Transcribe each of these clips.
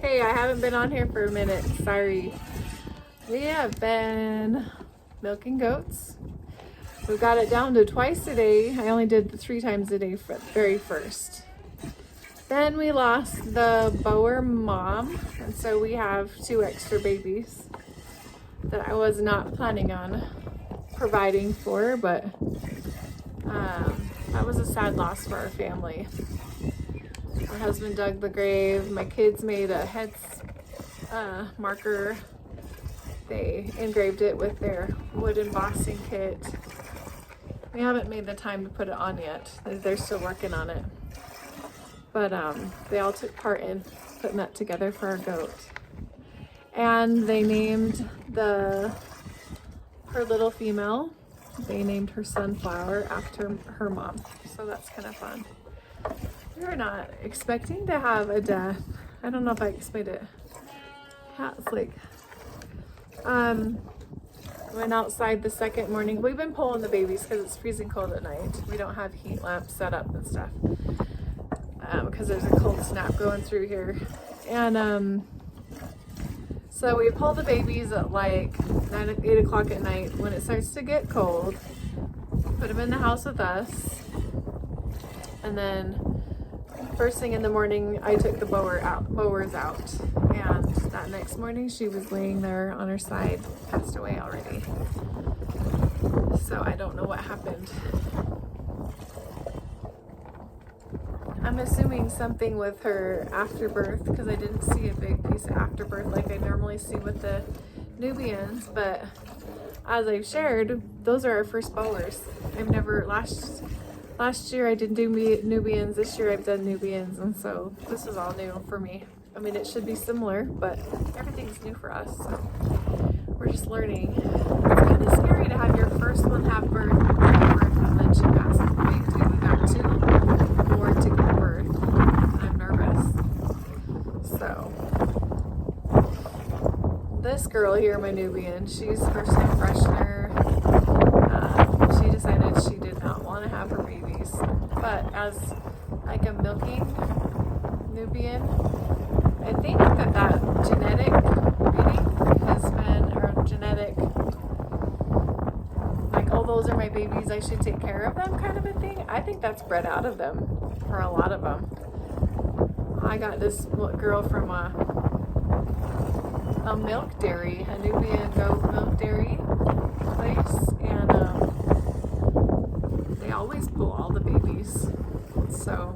Hey, I haven't been on here for a minute. Sorry. We have been milking goats. We got it down to twice a day. I only did 3 times a day for the very first. Then we lost the Boer mom, and so we have 2 extra babies that I was not planning on providing for, but that was a sad loss for our family. My husband dug the grave. My kids made a heads marker. They engraved it with their wood embossing kit. We haven't made the time to put it on yet. They're still working on it. But they all took part in putting that together for our goat. And they named her little female, they named her Sunflower after her mom. So that's kind of fun. We were not expecting to have a death. I don't know if I explained it. It's like, went outside the second morning. We've been pulling the babies because it's freezing cold at night. We don't have heat lamps set up and stuff because there's a cold snap going through here. And so we pull the babies at like 8 o'clock at night. When it starts to get cold, put them in the house with us. And then first thing in the morning, I took the Boers out. And that next morning, she was laying there on her side, passed away already. So I don't know what happened. I'm assuming something with her afterbirth because I didn't see a big piece of afterbirth like I normally see with the Nubians. But as I've shared, those are our first Boers. I've never, last year I didn't do Nubians, this year I've done Nubians, and so this is all new for me. I mean, it should be similar, but everything's new for us, so we're just learning. It's kind of scary to have your first one have birth, and then she passes away too. We got 2 more to give birth, and I'm nervous. So, this girl here, my Nubian, she's first-time freshener. She decided she did not want to have her babies, but as like a milking Nubian, I think that genetic breeding has been, or genetic, like, oh, those are my babies, I should take care of them kind of a thing. I think that's bred out of them for a lot of them. I got this girl from a milk dairy, a Nubian goat milk dairy place, and they always pull all the babies. So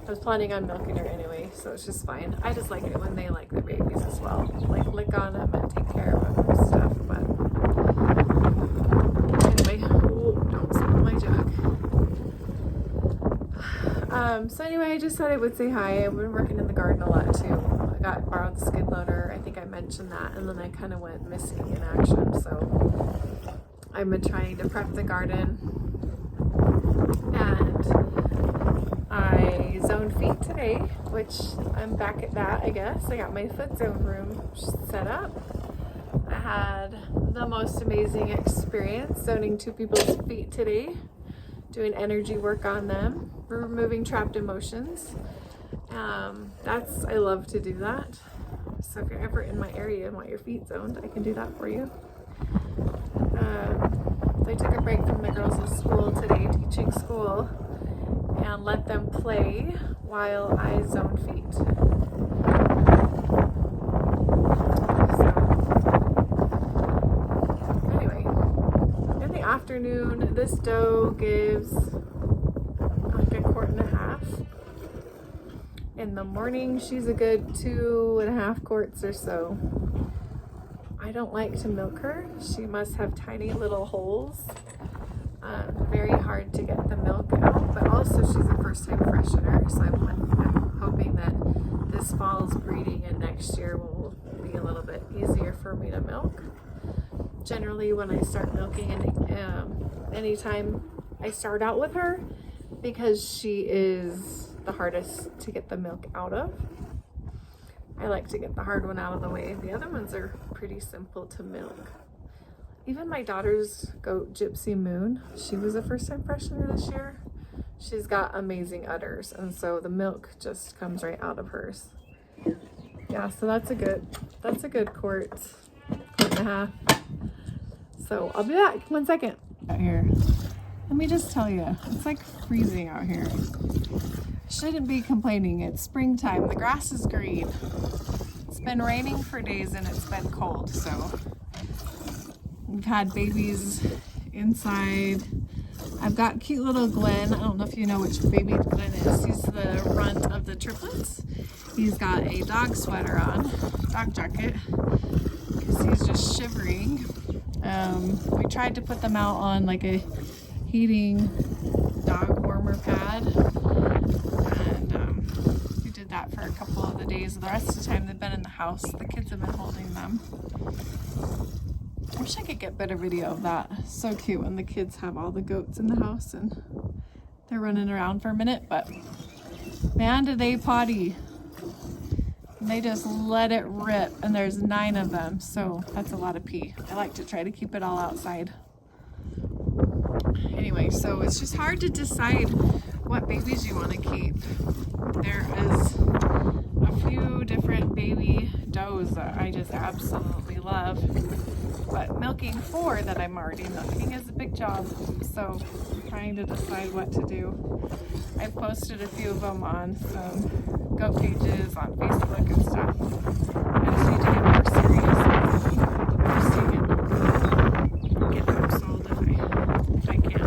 I was planning on milking her anyway, so it's just fine. I just like it when they like their babies as well, like lick on them and take care of them and stuff. But anyway, oh, don't spill my jug. So anyway, I just thought I would say hi. I've been working in the garden a lot too. I borrowed the skid loader. I think I mentioned that, and then I kind of went missing in action. So I've been trying to prep the garden, and I zoned feet today, which I'm back at that, I guess. I got my foot zone room set up. I had the most amazing experience zoning 2 people's feet today, doing energy work on them, removing trapped emotions. I love to do that. So if you're ever in my area and want your feet zoned, I can do that for you. So I took a break from the girls in school today, teaching school, and let them play while I zone feet. So, anyway, in the afternoon, this doe gives like 1.5 quarts. In the morning, she's a good 2.5 quarts or so. I don't like to milk her. She must have tiny little holes. Very hard to get the milk out, but also she's a first-time freshener, so I'm hoping that this fall's breeding and next year will be a little bit easier for me to milk. Generally, when I start milking, anytime I start out with her, because she is the hardest to get the milk out of. I like to get the hard one out of the way. The other ones are pretty simple to milk. Even my daughter's goat, Gypsy Moon, she was a first-time freshener this year. She's got amazing udders, and so the milk just comes right out of hers. Yeah, so that's a good quart and a half. So I'll be back 1 second. Out here, let me just tell you, it's like freezing out here. Shouldn't be complaining. It's springtime. The grass is green. It's been raining for days and it's been cold. So we've had babies inside. I've got cute little Glenn. I don't know if you know which baby Glenn is. He's the runt of the triplets. He's got a dog sweater on, dog jacket, because he's just shivering. We tried to put them out on like a heating dog warmer pad, and we did that for a couple of the days. The rest of the time they've been in the house. The kids have been holding them. I wish I could get better video of that. So cute when the kids have all the goats in the house and they're running around for a minute, but man, do they potty. They just let it rip, and there's 9 of them, so that's a lot of pee. I like to try to keep it all outside. Anyway, so it's just hard to decide what babies you want to keep. There is a few different baby does that I just absolutely love, but milking 4 that I'm already milking is a big job, so I'm trying to decide what to do. I've posted a few of them on some goat pages on Facebook and stuff. I just need to get more serious and get them sold if I can.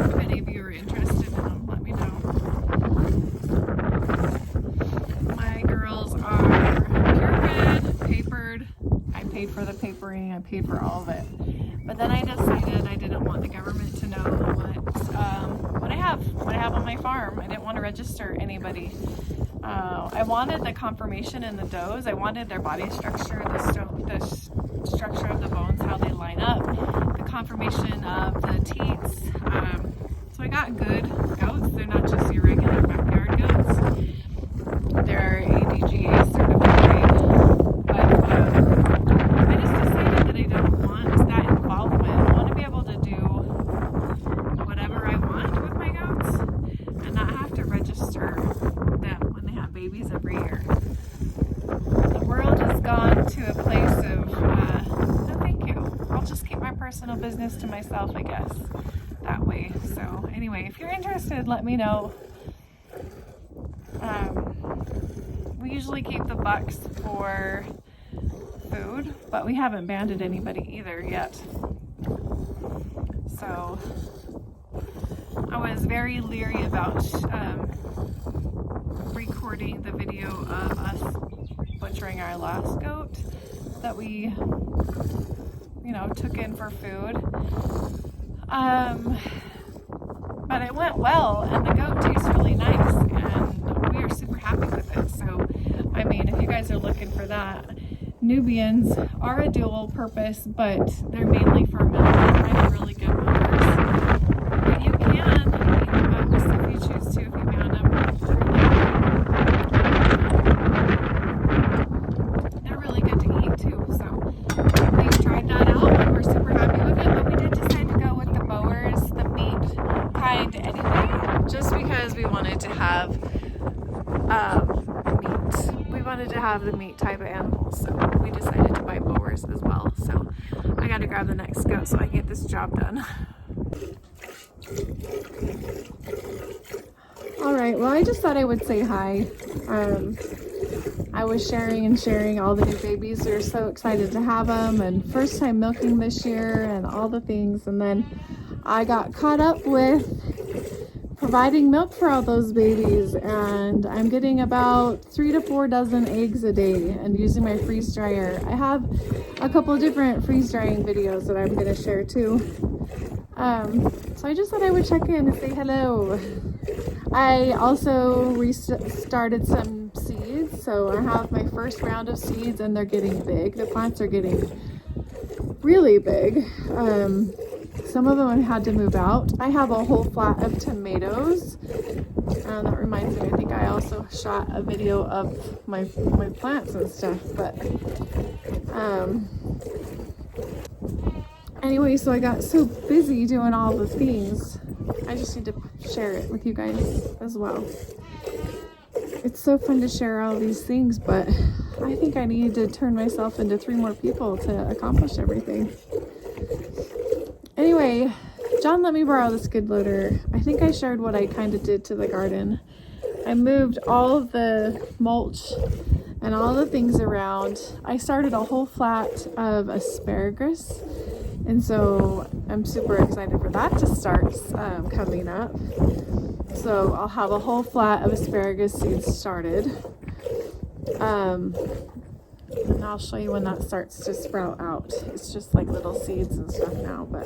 If any of you are interested in them, let me know. My girls are purebred, papered. I paid for the papering, I paid for all of it. But then I decided I didn't want the government to know what I have on my farm. I didn't want to register anybody. I wanted the confirmation in the does. I wanted their body structure, the structure of the bones, how they line up, the confirmation of the teats. So I got good goats. They're not just your regular backyard goats. They're ADGA certified. But I just decided that I don't want that involvement. I want to be able to do whatever I want with my goats and not have to register them when they have babies every year. The world has gone to a place of, no thank you. I'll just keep my personal business to myself, I guess, that way. So anyway, if you're interested, let me know. We usually keep the bucks for food, but we haven't banded anybody either yet. So I was very leery about recording the video of us butchering our last goat that we, took in for food. But it went well, and the goat tastes really nice, and we are super happy with it. So, I mean, if you guys are looking for that, Nubians are a dual purpose, but they're mainly for milk. They're really good milkers. But you can eat the bucks if you choose to, if you pound them. They're really good to eat too. So we've tried that out, and we're super happy with it. But we did decide to go with the Boers, the meat kind anyway, just because we wanted to have meat. We wanted to have the meat type of animals, so we decided to buy Boers as well. So I got to grab the next goat so I can get this job done. All right, well, I just thought I would say hi. I was sharing all the new babies. We were so excited to have them, and first time milking this year and all the things. And then I got caught up with providing milk for all those babies, and I'm getting about 3 to 4 dozen eggs a day and using my freeze dryer. I have a couple different freeze drying videos that I'm going to share too. So I just thought I would check in and say hello. I also restarted some seeds, so I have my first round of seeds and they're getting big. The plants are getting really big. Some of them I had to move out. I have a whole flat of tomatoes. That reminds me, I think I also shot a video of my plants and stuff, but anyway, so I got so busy doing all the things. I just need to share it with you guys as well. it's so fun to share all these things, but I think I need to turn myself into 3 more people to accomplish everything. Anyway, John let me borrow the skid loader. I think I shared what I kind of did to the garden. I moved all of the mulch and all the things around. I started a whole flat of asparagus, and so I'm super excited for that to start coming up. So I'll have a whole flat of asparagus seeds started. And I'll show you when that starts to sprout out. It's just like little seeds and stuff now, but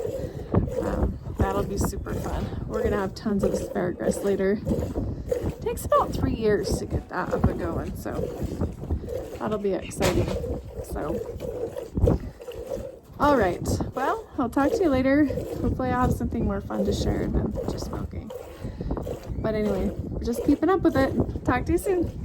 that'll be super fun. We're gonna have tons of asparagus later. It takes about 3 years to get that up and going, so that'll be exciting. So, all right, well, I'll talk to you later. Hopefully I'll have something more fun to share than just smoking. But anyway, just keeping up with it. Talk to you soon.